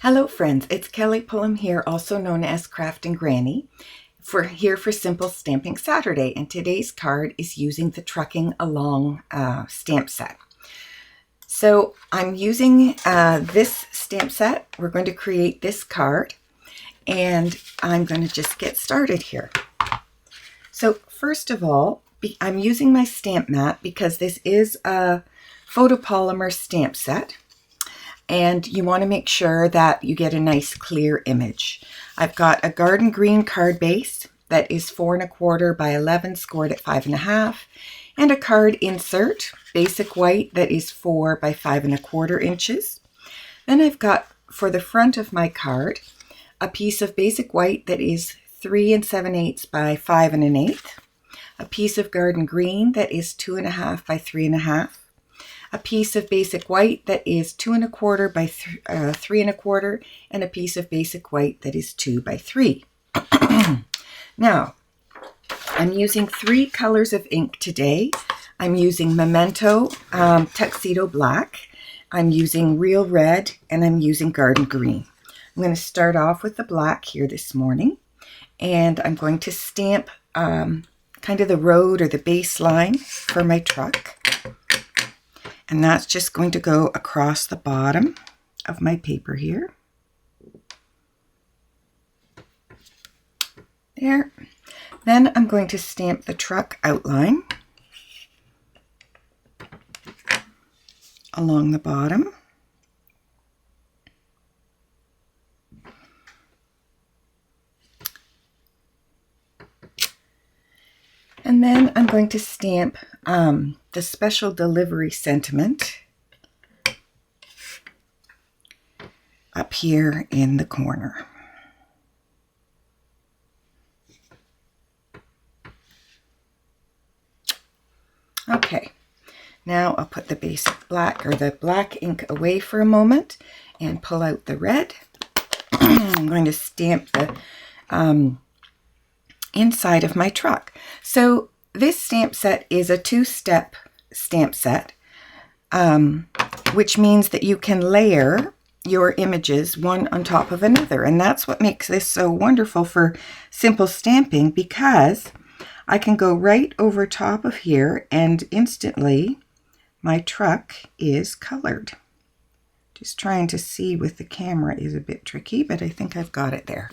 Hello friends, it's Kelly Pullum here, also known as Crafting Granny, here for Simple Stamping Saturday, and today's card is using the Trucking Along stamp set. So I'm using this stamp set. We're going to create this card, and I'm going to just get started here. So first of all, I'm using my stamp mat because this is a photopolymer stamp set. And you want to make sure that you get a nice clear image. I've got a garden green card base that is 4 1/4 by 11, scored at 5 1/2, and a card insert, basic white, that is 4 by 5 1/4 inches. Then I've got, for the front of my card, a piece of basic white that is 3 7/8 by 5 1/8, a piece of garden green that is 2 1/2 by 3 1/2, a piece of basic white that is 2 1/4 by 3 1/4, and a piece of basic white that is 2 by 3. Now, I'm using 3 colors of ink today. I'm using Memento Tuxedo Black, I'm using Real Red, and I'm using Garden Green. I'm going to start off with the black here this morning, and I'm going to stamp kind of the road or the baseline for my truck. And that's just going to go across the bottom of my paper here. There. Then I'm going to stamp the truck outline along the bottom. And then I'm going to stamp the special delivery sentiment up here in the corner. Okay, now I'll put the basic black or the black ink away for a moment and pull out the red. I'm going to stamp the inside of my truck. So this stamp set is a 2-step stamp set, which means that you can layer your images one on top of another. And that's what makes this so wonderful for simple stamping, because I can go right over top of here and instantly my truck is colored. Just trying to see with the camera is a bit tricky, but I think I've got it there.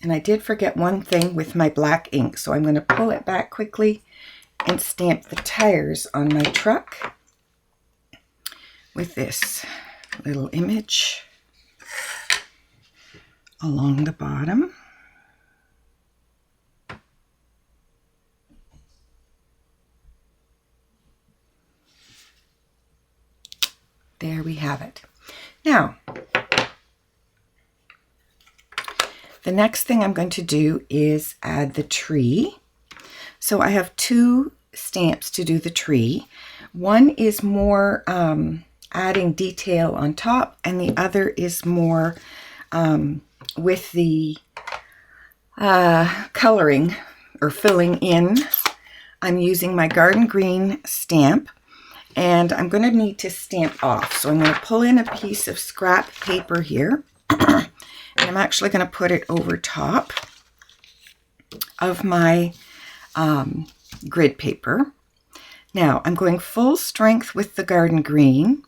And I did forget one thing with my black ink, so I'm going to pull it back quickly and stamp the tires on my truck with this little image along the bottom. There we have it. Now, the next thing I'm going to do is add the tree. So I have 2 stamps to do the tree. One is more adding detail on top, and the other is more with the coloring or filling in. I'm using my garden green stamp, and I'm going to need to stamp off. So I'm going to pull in a piece of scrap paper here. And I'm actually going to put it over top of my grid paper. Now I'm going full strength with the garden green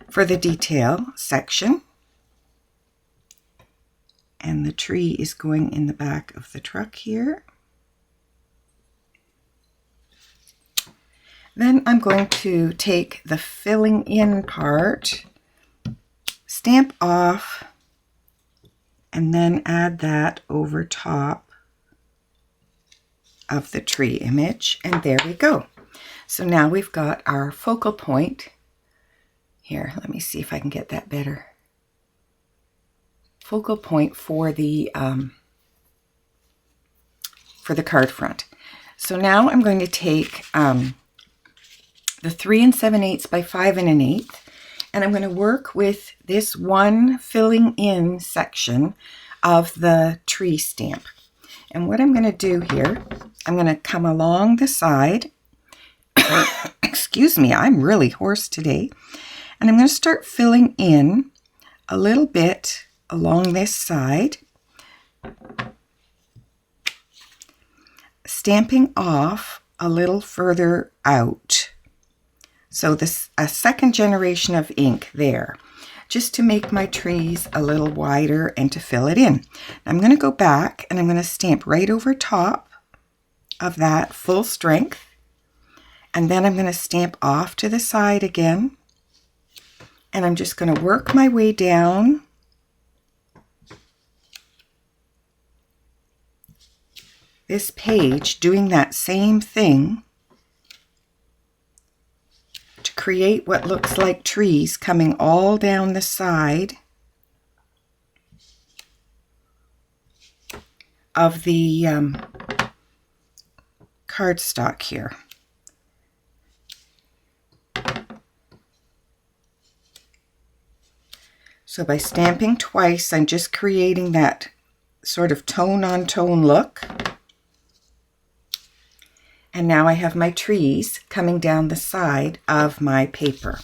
for the detail section. And the tree is going in the back of the truck here. Then I'm going to take the filling in part, stamp off, and then add that over top of the tree image, and there we go. So now we've got our focal point here. Let me see if I can get that better. Focal point for the card front. So now I'm going to take the 3 7/8 by 5 1/8, and I'm going to work with this one filling in section of the tree stamp. And what I'm going to do here, I'm going to come along the side. Excuse me, I'm really hoarse today. And I'm going to start filling in a little bit along this side, stamping off a little further out. So this a second generation of ink there, just to make my trees a little wider and to fill it in. I'm going to go back and I'm going to stamp right over top of that full strength, and then I'm going to stamp off to the side again, and I'm just going to work my way down this page, doing that same thing to create what looks like trees coming all down the side of the cardstock here. So by stamping twice, I'm just creating that sort of tone-on-tone look. And now I have my trees coming down the side of my paper.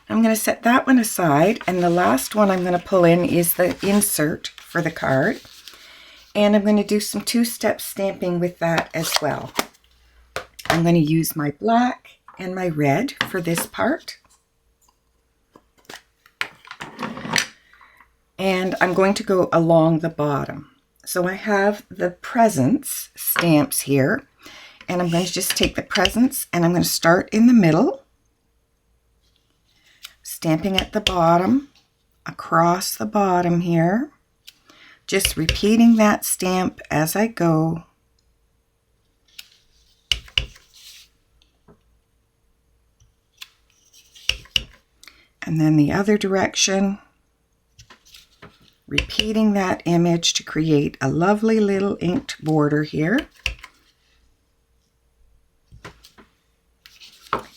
I'm going to set that one aside, and the last one I'm going to pull in is the insert for the card. And I'm going to do some two-step stamping with that as well. I'm going to use my black and my red for this part. And I'm going to go along the bottom. So I have the presents stamps here. And I'm going to just take the presents and I'm going to start in the middle, stamping at the bottom, across the bottom here, just repeating that stamp as I go. And then the other direction, repeating that image to create a lovely little inked border here.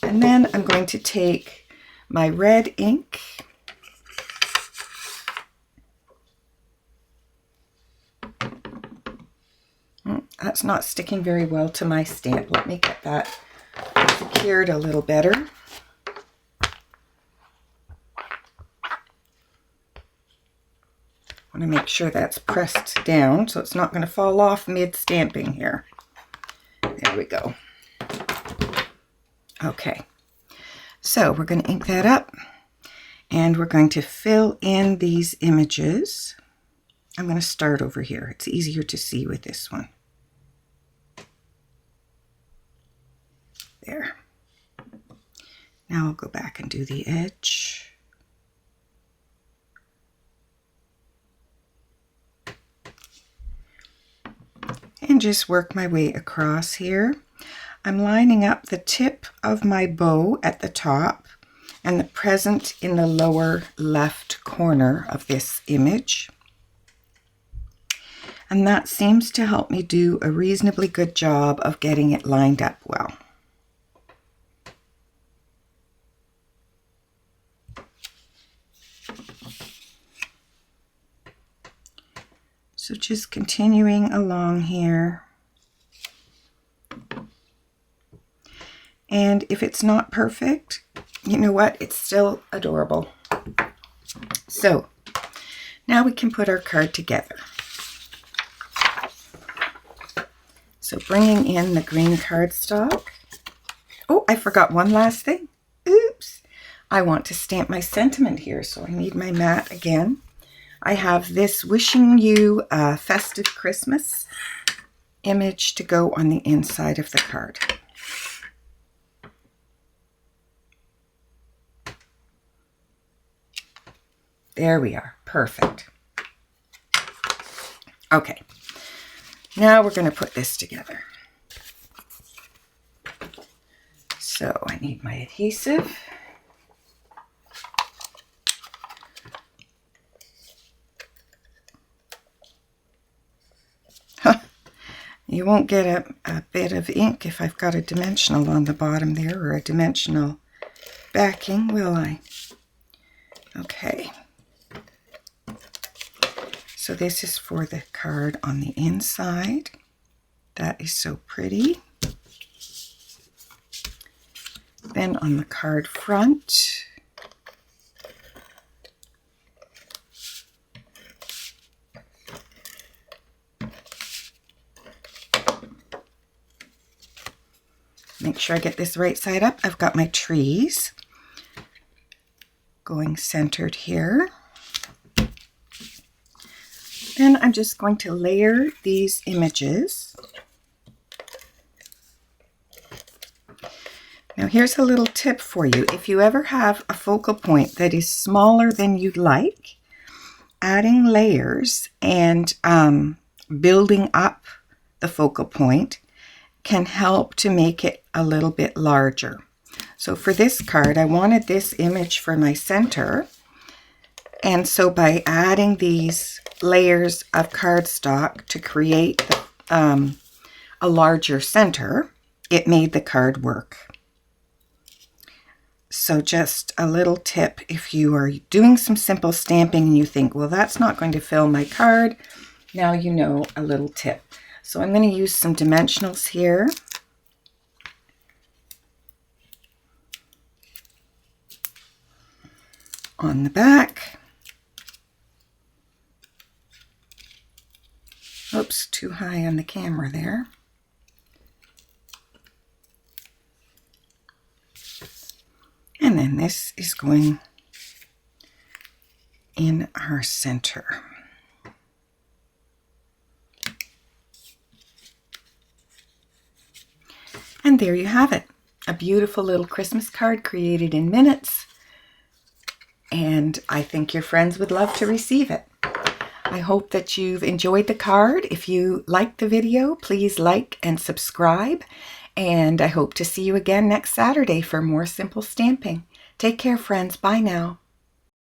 And then I'm going to take my red ink that's not sticking very well to my stamp. Let me get that secured a little better. I want to make sure that's pressed down so it's not going to fall off mid-stamping here. There we go. Okay, so we're going to ink that up and we're going to fill in these images. I'm going to start over here. It's easier to see with this one. There. Now I'll go back and do the edge. And just work my way across here. I'm lining up the tip of my bow at the top and the present in the lower left corner of this image. And that seems to help me do a reasonably good job of getting it lined up well. So just continuing along here. And if it's not perfect, you know what? It's still adorable. So now we can put our card together. So bringing in the green cardstock. Oh, I forgot one last thing. Oops. I want to stamp my sentiment here, so I need my mat again. I have this wishing you a festive Christmas image to go on the inside of the card. There we are. Perfect. Okay. Now we're going to put this together. So I need my adhesive. You won't get a bit of ink if I've got a dimensional on the bottom there, or a dimensional backing, will I? Okay. So this is for the card on the inside. That is so pretty. Then on the card front, make sure I get this right side up. I've got my trees going centered here. Then I'm just going to layer these images. Now here's a little tip for you. If you ever have a focal point that is smaller than you'd like, adding layers and building up the focal point can help to make it a little bit larger. So for this card, I wanted this image for my center. And so by adding these layers of cardstock to create a larger center, it made the card work. So just a little tip, if you are doing some simple stamping and you think, well, that's not going to fill my card, now you know a little tip. So I'm going to use some dimensionals here. On the back. Oops, too high on the camera there. And then this is going in our center. And there you have it. A beautiful little Christmas card created in minutes. And I think your friends would love to receive it. I hope that you've enjoyed the card. If you liked the video, please like and subscribe. And I hope to see you again next Saturday for more simple stamping. Take care, friends. Bye now.